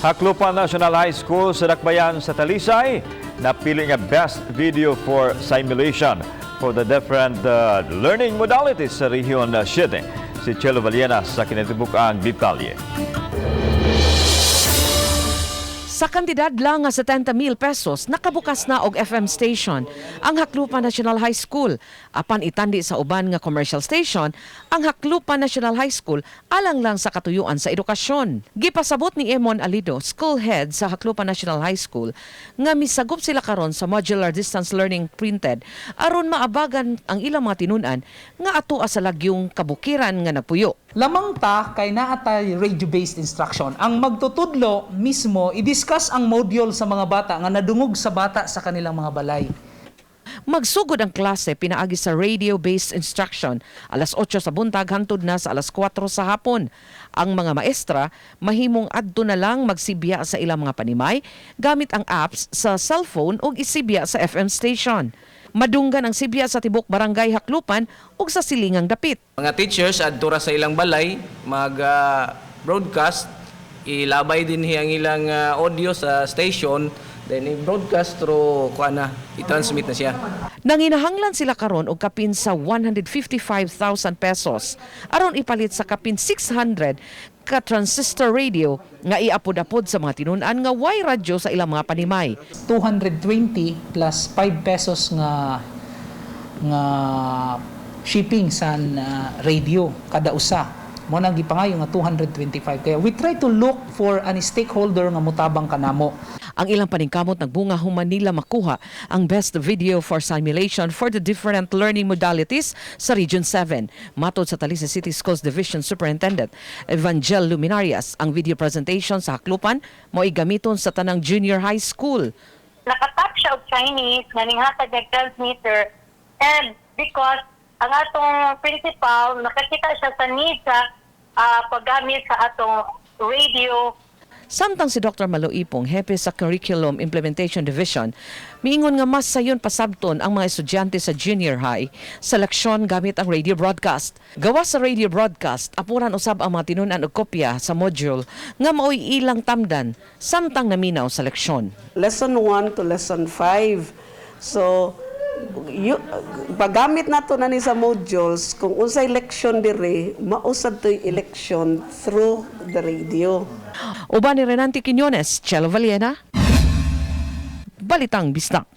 Haklupan National High School sa Dakbayan sa Talisay napili nga best video for simulation for the different learning modalities sa Region 7. Si Chelo Valiena sa kinatibuk-ang detalye. Sa kantidad lang nga 70,000 pesos, nakabukas na og FM station ang Haklupan National High School. Apan itandi sa uban nga commercial station, ang Haklupan National High School alang lang sa katuyuan sa edukasyon. Gipasabot ni Emon Alido, school head sa Haklupan National High School, nga misagop sila karon sa modular distance learning printed aron maabagan ang ilang mga tinunan nga atoa sa lagyong kabukiran nga napuyo. Lamang ta kay naatay radio-based instruction. Ang magtutudlo mismo i-discuss ang module sa mga bata nga nadungog sa bata sa kanilang mga balay. Magsugod ang klase pinaagi sa radio-based instruction alas 8 sa buntag hangtod na sa alas 4 sa hapon. Ang mga maestra mahimong adto na lang magsibya sa ilang mga panimay gamit ang apps sa cellphone ug isibya sa FM station. Madunggan ang sibya sa tibok barangay Haklupan ug sa silingang dapit. Mga teachers adto ra sa ilang balay mag-broadcast, ilabay din ang ilang audio sa station, then i-broadcast through i-transmit na siya. Nanginahanglan sila karon og kapin sa 155,000 pesos aron ipalit sa kapin 600 ka transistor radio nga iapod-apod sa mga tinunan nga way radyo sa ilang mga panimay. 220 plus 5 pesos nga shipping sa radio kada usa. Mo nang gipangayo nga 225. Kaya we try to look for an stakeholder nga mutabang kanamo. Ang ilang paningkamot nagbunga human nila makuha ang best video for simulation for the different learning modalities sa Region 7. Matod sa Talisay City Schools Division Superintendent Evangel Luminarias, ang video presentation sa Haklupan mo igamiton sa tanang junior high school. Nakatap siya og Chinese nga ninghatag ng transmitter, and because ang atong principal nakakita siya sa need sa paggamit sa atong radio. Samtang si Dr. Malo Ipong, hepe sa Curriculum Implementation Division, miingon nga mas sayon pasabton ang mga estudyante sa junior high sa leksyon gamit ang radio broadcast. Gawas sa radio broadcast, apuran usab ang mga tinunan og kopya sa module nga maoy ilang tamdan samtang naminaw sa leksyon. Lesson 1 to lesson 5. So, paggamit nato na ni sa modules, kung unsay leksyon dire, mausad to'y election through the radio. Uban ni Renante Quiñones, Chelo Valiena, Balitang Bisdak.